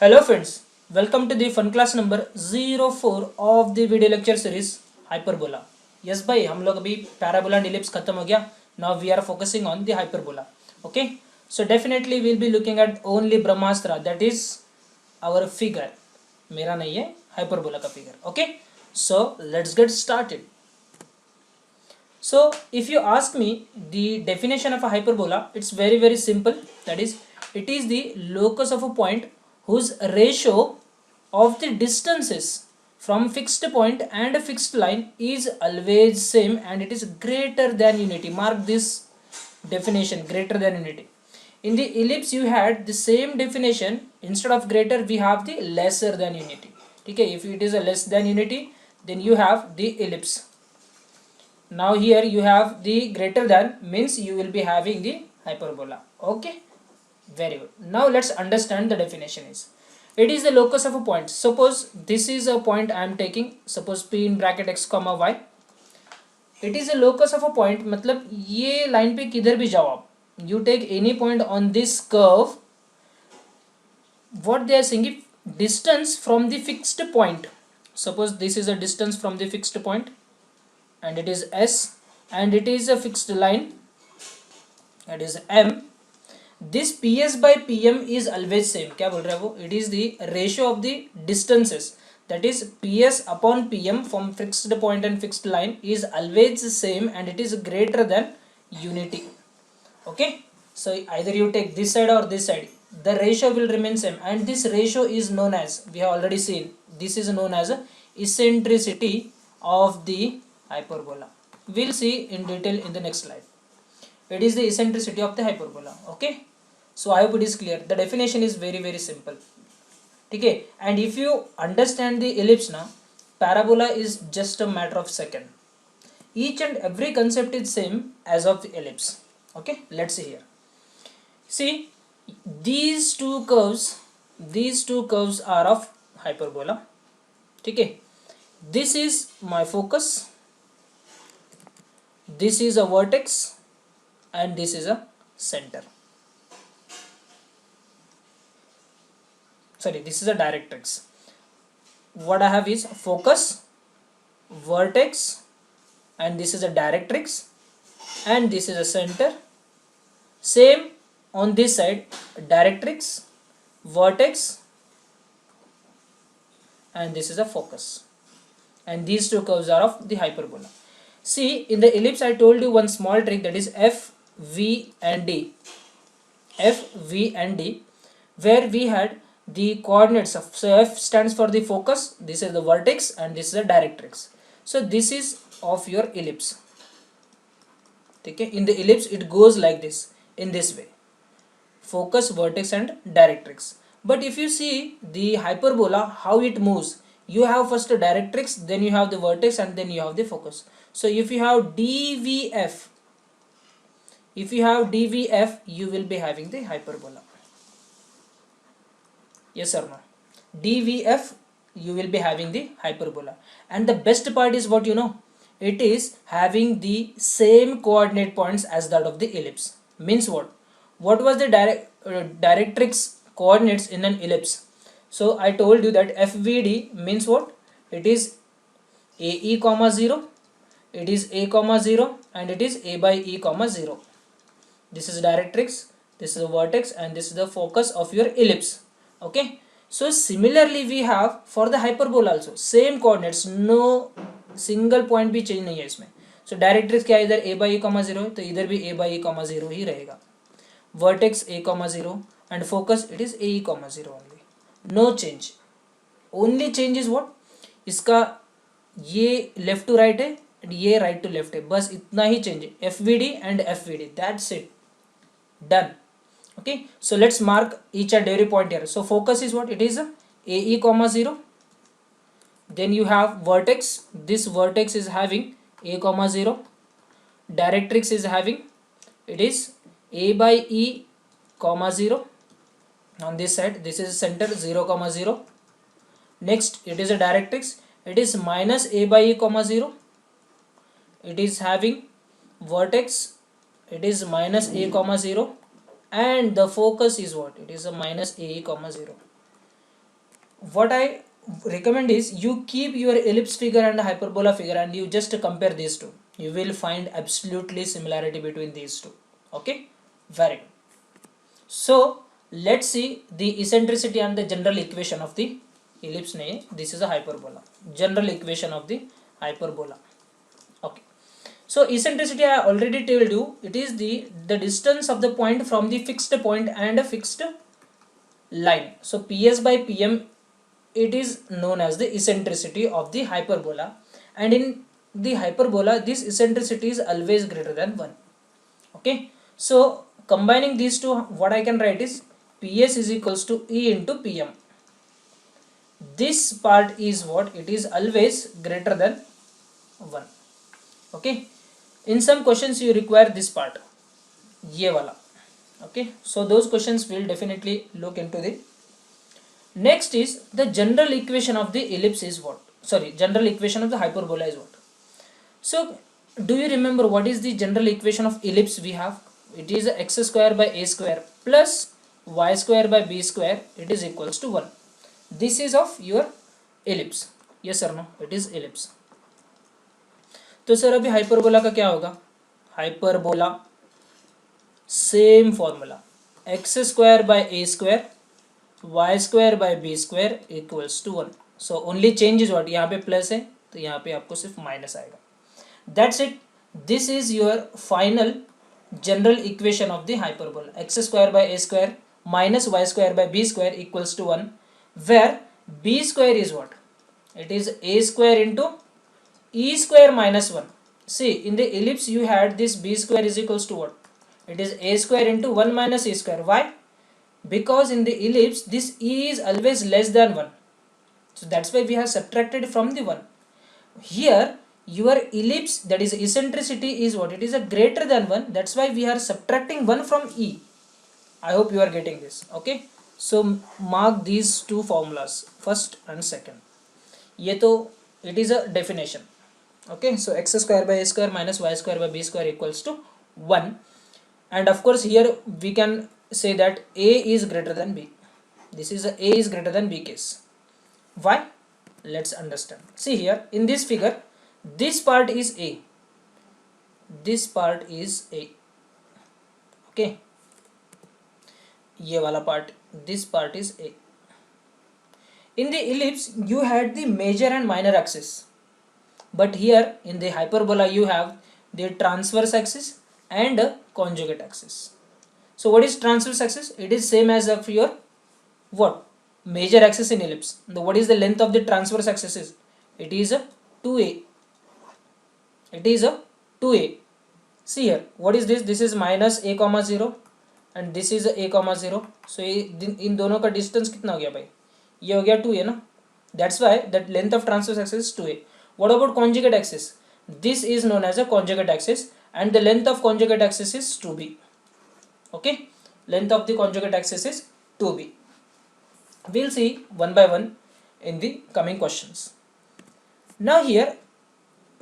Hello friends, welcome to the fun class number 04 of the video lecture series Hyperbola. Yes भाई हम लोग अभी parabola and ellipse खत्म हो गया. Now we are focusing on the hyperbola. Okay, so definitely we'll be looking at only Brahmastra, that is our figure. मेरा नहीं है hyperbola का figure. Okay, so let's get started. So if you ask me the definition of a hyperbola, it's very simple. That is, it is the locus of a point whose ratio of the distances from fixed point and a fixed line is always same and it is greater than unity. Mark this definition, greater than unity. In the ellipse you had the same definition. Instead of greater we have the lesser than unity. Okay, if it is a less than unity, then you have the ellipse. Now here you have the greater than, means you will be having the hyperbola. Okay, very good. Now let's understand the definition is. It is the locus of a point. Suppose this is a point I am taking. Suppose p in bracket x comma y. It is a locus of a point. मतलब ये line पे किधर भी जाओ आप. You take any point on this curve. What they are saying, if distance from the fixed point. Suppose this is a distance from the fixed point. And it is S and it is a fixed line, it is M. This PS by PM is always same. क्या बोल रहा है वो? It is the ratio of the distances, that is PS upon PM from fixed point and fixed line is always the same and it is greater than unity. Okay, so either you take this side or this side, the ratio will remain same and this ratio is known as, we have already seen, this is known as eccentricity of the hyperbola. We'll see in detail in the next slide. It is the eccentricity of the hyperbola. Okay, so I hope it is clear. The definition is very simple. Okay, and if you understand the ellipse now, parabola is just a matter of second. Each and every concept is same as of the ellipse. Okay, let's see here. See, these two curves are of hyperbola. Okay, this is my focus, this is a vertex and this is a center. Sorry, this is a directrix. What I have is focus, vertex, and this is a directrix, and this is a center. Same on this side, directrix, vertex, and this is a focus. And these two curves are of the hyperbola. See, in the ellipse I told you one small trick, that is F, V and D. F, V and D, where we had the coordinates of, so F stands for the focus, this is the vertex and this is the directrix. So this is of your ellipse. Okay, in the ellipse it goes like this, in this way, focus, vertex and directrix. But if you see the hyperbola, how it moves, you have first a directrix, then you have the vertex and then you have the focus. So if you have DVF, you will be having the hyperbola. Yes or no? DVF, you will be having the hyperbola. And the best part is what you know, it is having the same coordinate points as that of the ellipse. Means what? What was the directrix coordinates in an ellipse? So I told you that FVD means what? It is AE comma 0, it is A comma 0 and it is A by E comma 0. This is directrix, this is a vertex and this is the focus of your ellipse. Okay, so similarly we have for the hyperbola also same coordinates, no single point भी change नहीं है इसमें. So directrix क्या है, इधर A by E comma 0 तो इधर भी A by E comma 0 ही रहेगा. Vertex A comma 0 and focus it is AE comma 0 only. No change. Only change is what? इसका ये left to right है and ये right to left है, बस इतना ही change है. FVD and FVD, that's it, done. Okay, so let's mark each and every point here. So focus is what? It is AE comma 0. Then you have vertex, this vertex is having A comma 0. Directrix is having, it is A by E comma 0. On this side this is center 0 comma 0. Next it is a directrix, it is minus A by E comma 0. It is having vertex, it is minus A comma 0 and the focus is what? It is a minus AE comma 0. what I recommend is you keep your ellipse figure and hyperbola figure and you just compare these two. You will find absolutely similarity between these two. Okay, very good. So let's see the eccentricity and the general equation of the ellipse. This is a hyperbola, general equation of the hyperbola. Okay, so eccentricity I already told you, it is the distance of the point from the fixed point and a fixed line. So ps by pm, it is known as the eccentricity of the hyperbola, and in the hyperbola this eccentricity is always greater than 1. Okay, so combining these two, what I can write is ps is equals to e into pm. This part is what, it is always greater than 1. Okay, in some questions you require this part, ye wala. Okay, so those questions will definitely look into the. Next is the general equation of the ellipse is what, sorry, general equation of the hyperbola is what. So do you remember what is the general equation of ellipse we have? It is x square by a square plus y square by b square, it is equals to 1. This is of your ellipse, yes or no, it is ellipse. तो sir अभी hyperbola का क्या होगा? Hyperbola same formula, x square by A square y square by b square equals to 1. So only change is what, यहाँ पे plus है तो यहाँ पे आपको सिर्फ माइनस आएगा. That's it. This is your final general equation of the hyperbola, x square by a square minus y square by b square equals to 1, where b square is what, it is a square into e square minus 1. See, in the ellipse you had this b square is equals to what, it is a square into 1 minus e square. Why? Because in the ellipse this e is always less than 1, so that's why we have subtracted from the 1. Here your ellipse, that is eccentricity, is what, it is a greater than 1, that's why we are subtracting 1 from e. I hope you are getting this. Okay, so mark these two formulas, first and second. Ye to it is a definition. Okay, so x square by a square minus y square by b square equals to 1, and of course here we can say that a is greater than b. This is a is greater than b case. Why? Let's understand. See here in this figure, this part is a, this part is a. Okay, ये वाला part, this part is a. In the ellipse you had the major and minor axis, but here in the hyperbola you have the transverse axis and a conjugate axis. So what is transverse axis? It is same as of your what, major axis in ellipse. What is the length of the transverse axis is? It is a 2a. It is a 2a. See here, what is this? This is minus a comma 0 and this is a comma 0. So इन दोनों का distance कितना हो गया भाई? ये हो गया 2a ना? That's why that length of transverse axis is 2a. What about conjugate axis? This is known as a conjugate axis and the length of conjugate axis is 2b. Okay, length of the conjugate axis is 2b. We'll see one by one in the coming questions. Now here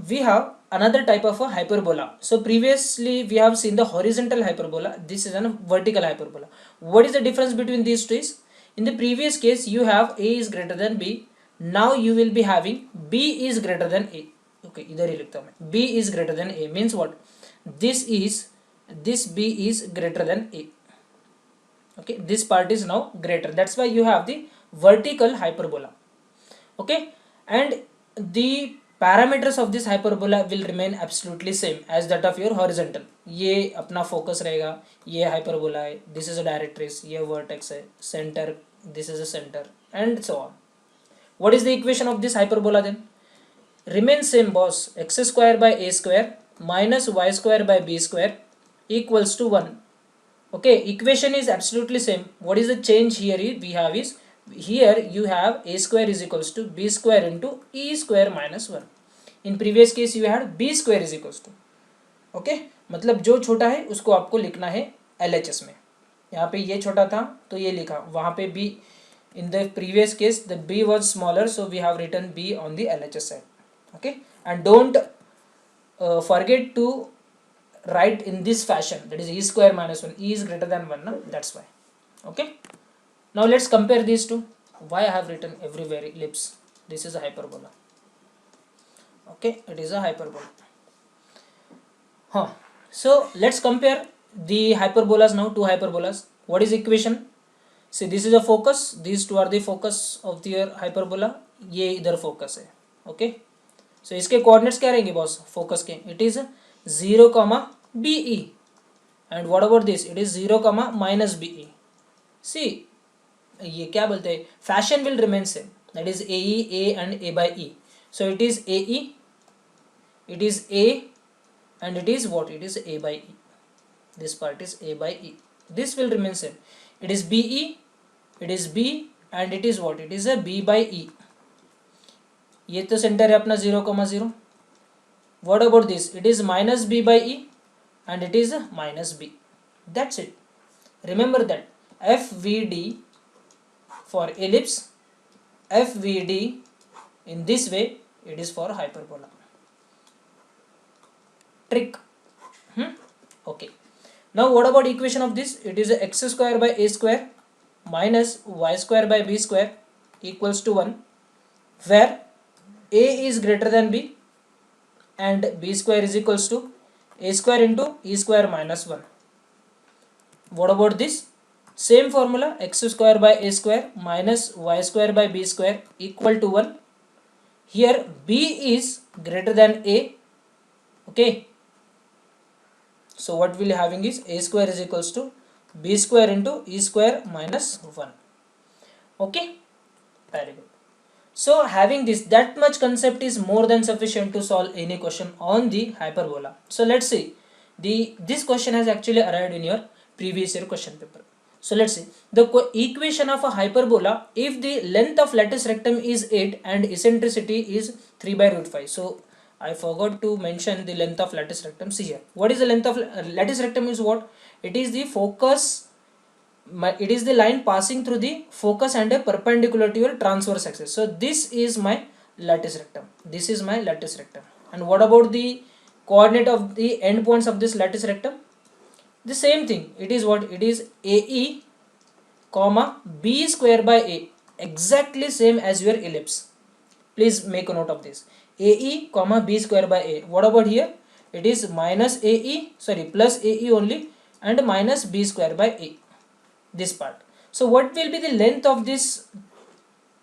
we have another type of a hyperbola. So previously we have seen the horizontal hyperbola, this is a vertical hyperbola. What is the difference between these two is, in the previous case you have a is greater than b, now you will be having b is greater than a. Okay, इधर ही लिखता हूँ मैं, b is greater than a means what, this b is greater than a. Okay, this part is now greater, that's why you have the vertical hyperbola. Okay, and the parameters of this hyperbola will remain absolutely same as that of your horizontal. ये अपना focus रहेगा, ये hyperbola है, this is a directrix, ये vertex है, center, this is a center, and so on. What is the equation of this hyperbola then? Remains same boss, x square by a square minus y square by b square equals to 1. Okay, equation is absolutely same. What is the change here we have is, here you have a square is equals to b square into e square minus 1. In previous case you had b square is equals to. Okay, मतलब जो छोटा है उसको आपको लिखना है LHS में. यहाँ पे ये छोटा था तो ये लिखा, वहाँ पे b, in the previous case the b was smaller, so we have written b on the LHS side. Okay, and don't forget to write in this fashion, that is e square minus 1, e is greater than 1 na? That's why. Okay, now let's compare these two. why I have written everywhere ellipse? This is a hyperbola. Okay, it is a hyperbola. So let's compare the hyperbolas now, two hyperbolas. What is equation? See, this is a focus, these two are the focus of the hyperbola, ये इधर focus है. Okay, so इसके coordinates क्या रहेंगे boss focus के? It is 0, BE. And what about this? It is 0, minus BE. See, ये क्या बोलते हैं? Fashion will remain same. That is AE, A and A by E. So it is AE, it is A, and it is what? It is A by E. This part is A by E. This will remain same. It is BE, it is B, and it is what? It is a B by E. ये तो centre है अपना 0, 0. What about this? It is minus B by E, and it is minus B. That's it. Remember that FVD for ellipse, FVD in this way, it is for hyperbola. Trick. Okay. Now what about equation of this? It is x square by a square minus y square by b square equals to 1, where a is greater than b and b square is equals to a square into e square minus 1. What about this? Same formula, x square by a square minus y square by b square equal to 1. Here b is greater than a. Okay. So what we'll having is a square is equals to b square into e square minus 1. Okay. Very good. So having this, that much concept is more than sufficient to solve any question on the hyperbola. So let's see. This question has actually arrived in your previous year question paper. So let's see. The equation of a hyperbola, if the length of lattice rectum is 8 and eccentricity is 3 by root 5. So I forgot to mention the length of lattice rectum. See here. What is the length of lattice rectum is what? It is the focus. It is the line passing through the focus and a perpendicular to your transverse axis. So this is my lattice rectum. This is my lattice rectum. And what about the coordinate of the endpoints of this lattice rectum? The same thing. It is what? It is AE, B square by A. Exactly same as your ellipse. Please make a note of this. AE, B square by A. What about here? It is minus AE, plus AE only, and minus B square by A. This part. So what will be the length of this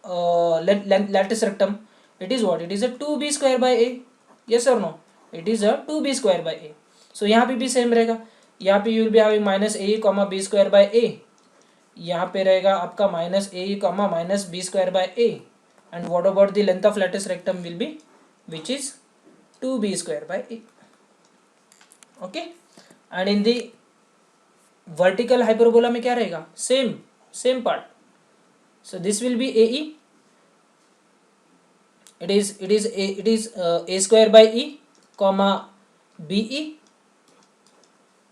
lattice rectum? It is what? It is a 2b square by a. Yes or no? It is a 2b square by a. So यहाँ पे भी same रहेगा. यहाँ पे you will be having minus a b square by a. यहाँ पे रहेगा आपका minus a minus b square by a. And what about the length of lattice rectum will be, which is 2b square by a. Okay. And in the vertical hyperbola में क्या रहेगा? Same part. So this will be AE. It is a square by e, BE.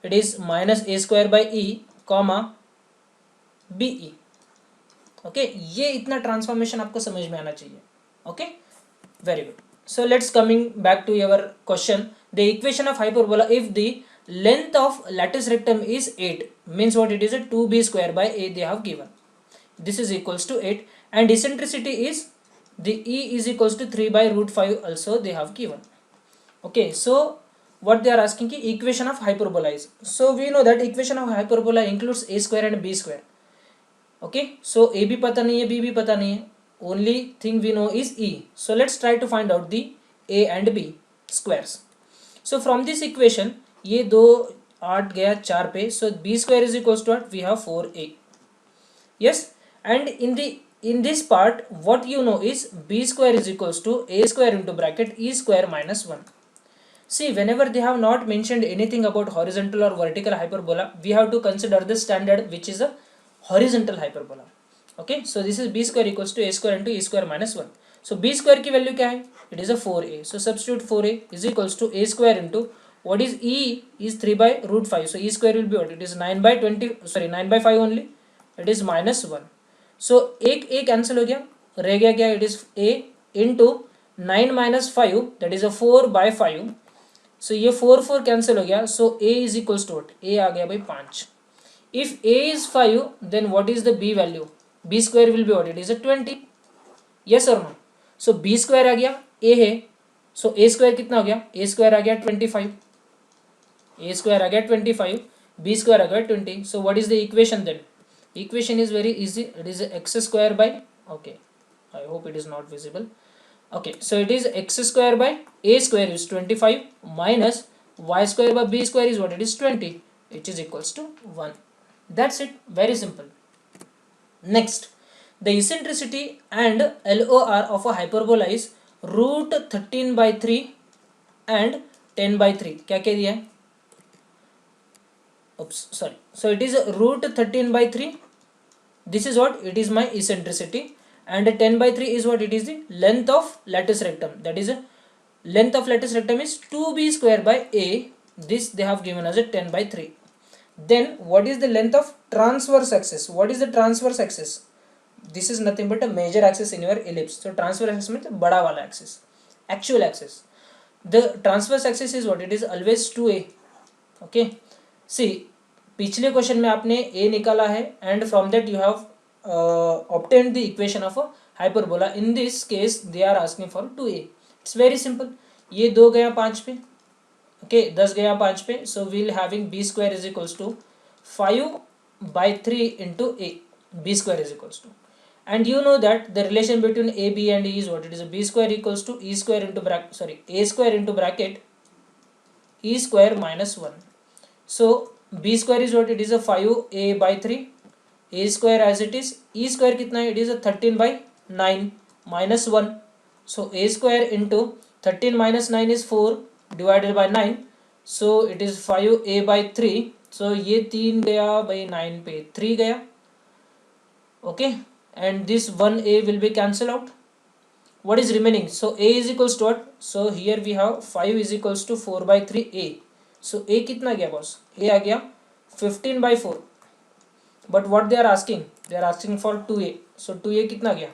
It is minus a square by e, BE. Okay, ये इतना transformation आपको समझ में आना चाहिए. Okay, very good. So let's coming back to your question. The equation of hyperbola, if the length of lattice rectum is 8, means what? It is a 2b square by a they have given. This is equals to 8, and eccentricity is the e is equals to 3 by root 5 also they have given. Okay, so what they are asking ki equation of hyperbola is. So we know that equation of hyperbola includes a square and b square. Okay, so a भी पता नहीं है, b भी पता नहीं है. Only thing we know is e. So let's try to find out the a and b squares. So from this equation, ये दो 8 गया 4 पे, so b square is equals to what? We have 4a. Yes, and in this part, what you know is b square is equals to a square into bracket e square minus 1. See, whenever they have not mentioned anything about horizontal or vertical hyperbola, we have to consider the standard, which is a horizontal hyperbola. Okay, so this is b square equals to a square into e square minus 1. So b square की value क्या है? It is a 4a. So substitute 4a is equals to a square into what is e is 3 by root 5. So e square will be what? It is 9 by 5 only. It is minus 1. So एक a cancel हो गया, रह गया क्या? It is a into 9 minus 5, that is a 4 by 5. So ये 4 cancel हो गया. So a is equals to what? A आ गया भाई 5. If a is 5, then what is the b value? b square will be what? It is a 20. Yes or no? So b square आ गया, a है, so a square कितना हो गया? a square आ गया 25, a square आ गया 25, b square आ गया 20. So what is the equation then? Equation is very easy. It is x square by, okay, I hope it is not visible. Okay, so it is x square by a square is 25 minus y square by b square is what? It is 20, which is equals to 1. That's it. Very simple. Next, the eccentricity and LOR of a hyperbola is root 13 by 3 and 10 by 3. क्या कह दिया है? Oops, sorry. So it is root 13 by 3. This is what? It is my eccentricity. And 10 by 3 is what? It is the length of lattice rectum. That is length of lattice rectum is 2b square by a. This they have given as a 10 by 3. Then what is the length of transverse axis? What is the transverse axis? This is nothing but a major axis in your ellipse. So transverse axis means bada wala axis, actual axis. The transverse axis is what? It is always 2a. Okay. See, पिछले question में आपने a निकाला है and from that you have obtained the equation of a hyperbola. In this case they are asking for 2a. It's very simple. ये 2 गया 5 पे, okay, 10 गया 5 पे, so we'll having b square is equals to 5 by 3 into a. b square is equals to, and you know that the relation between a, b and e is what? It is a b square equals to e square into bracket, sorry, a square into bracket e square minus 1. So b square is what? It is a 5a by 3, a square as it is, e square कितना है? It is a 13 by 9 minus 1. So a square into 13 minus 9 is 4 divided by 9. So it is 5a by 3. So ये 3 गया by 9 पे 3 गया. Okay, and this 1a will be cancelled out. What is remaining? So a is equals to what? So here we have 5 is equals to 4 by 3a. So a कितना गया boss? a आ गया 15 by 4. But what they are asking? They are asking for 2a. So 2a कितना गया?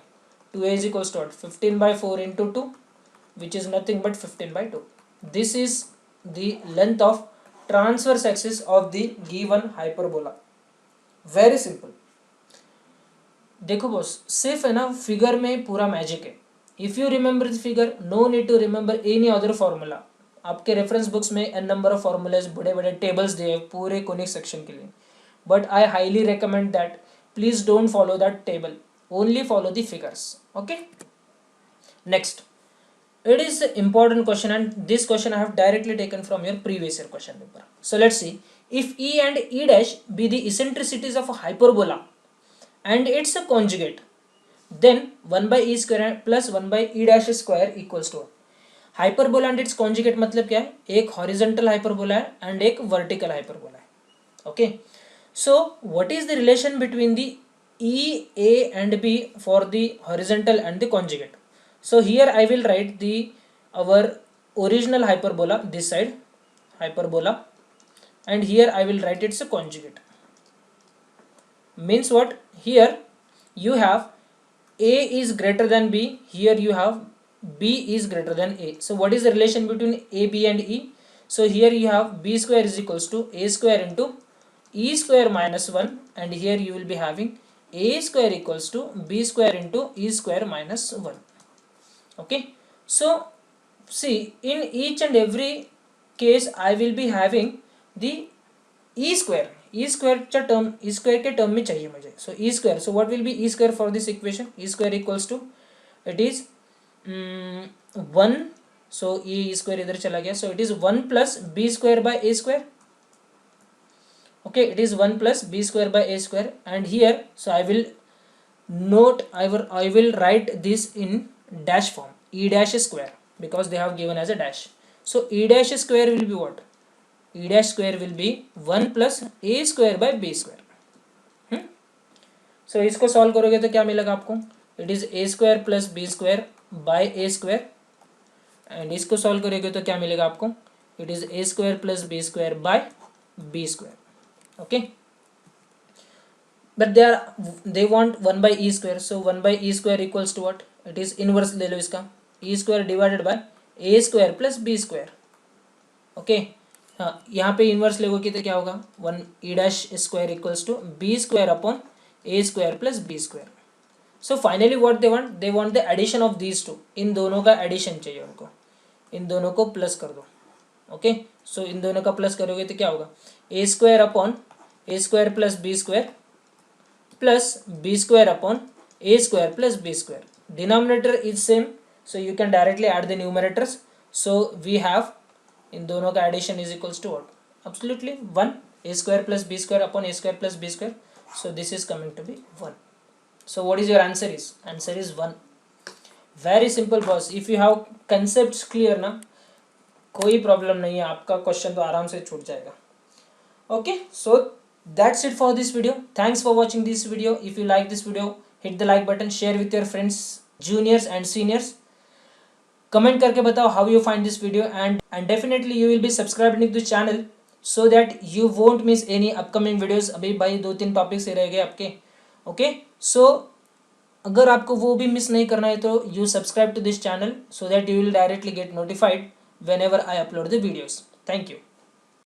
2a is equals to what? 15 by 4 into 2, which is nothing but 15 by 2. This is the length of transverse axis of the given hyperbola. Very simple. देखो boss, सिर्फ है ना figure में पूरा magic है. If you remember the figure, no need to remember any other formula. आपके reference books में n number of formulas, बड़े बड़े टेबल्स दिए पूरे कोनिक सेक्शन के लिए. But I highly recommend that please don't follow that table, only follow the figures. Okay, next, it is an important question, and this question I have directly taken from your previous year question paper. So let's see, if e and e dash be the eccentricities of a hyperbola and it's a conjugate, then 1 by e square plus 1 by e dash square equals to hyperbola and its conjugate. मतलब क्या है? एक horizontal hyperbola है and एक vertical hyperbola है. Okay, so what is the relation between the e, a and b for the horizontal and the conjugate? So here I will write our original hyperbola, this side hyperbola, and here I will write its conjugate. Means what? Here you have a is greater than b, here you have b is greater than a. So what is the relation between a, b and e? So here you have b square is equals to a square into e square minus 1, and here you will be having a square equals to b square into e square minus 1. Okay, so see, in each and every case I will be having the e square. E square चा term, e square के term में चाहिए मुझे. So e square, so what will be e square for this equation? E square equals to, it is 1. So e square इधर चला गया, so it is 1 plus b square by a square. Okay, it is 1 plus b square by a square, and here so I will note, I will write this in dash form, e dash square, because they have given as a dash. So e dash square will be what? E dash square will be 1 plus a square by b square. So इसको solve करोगे तो क्या मिलेगा आपको? It is a square plus b square by a square, and इसको solve करोगे तो क्या मिलेगा आपको? It is a square plus b square by b square. Okay, but they want 1 by e square. So 1 by e square equals to what? It is inverse ले लो इसका, e square divided by a square plus b square. Okay, हाँ, यहाँ पे inverse लेगोगे तो क्या होगा? 1 e dash square equals to b square upon a square plus b square. So finally what they want the addition of these two, इन दोनों का addition चाहिए उनको, इन दोनों को प्लस कर दो. ओके, सो इन दोनों का प्लस करोगे तो क्या होगा, a square upon a square plus b square plus b square upon a square plus b square. Denominator is same, so you can directly add the numerators. So we have, in दोनों का addition is equals to what, absolutely 1, a square plus b square upon a square plus b square. So this is coming to be 1. So what is your answer is, answer is 1. Very simple boss. If you have concepts clear ना, कोई problem नहीं है, आपका question तो आराम से छूट जाएगा. Okay, so that's it for this video. Thanks for watching this video. If you like this video, hit the like button, share with your friends, juniors and seniors. Comment करके बताओ how you find this video, and definitely you will be subscribed to the channel so that you won't miss any upcoming videos. अभी भाई 2-3 topics ही रह गए आपके. Okay, सो अगर आपको वो भी मिस नहीं करना है तो you subscribe to this channel so that you will directly get notified whenever I upload the videos. Thank you.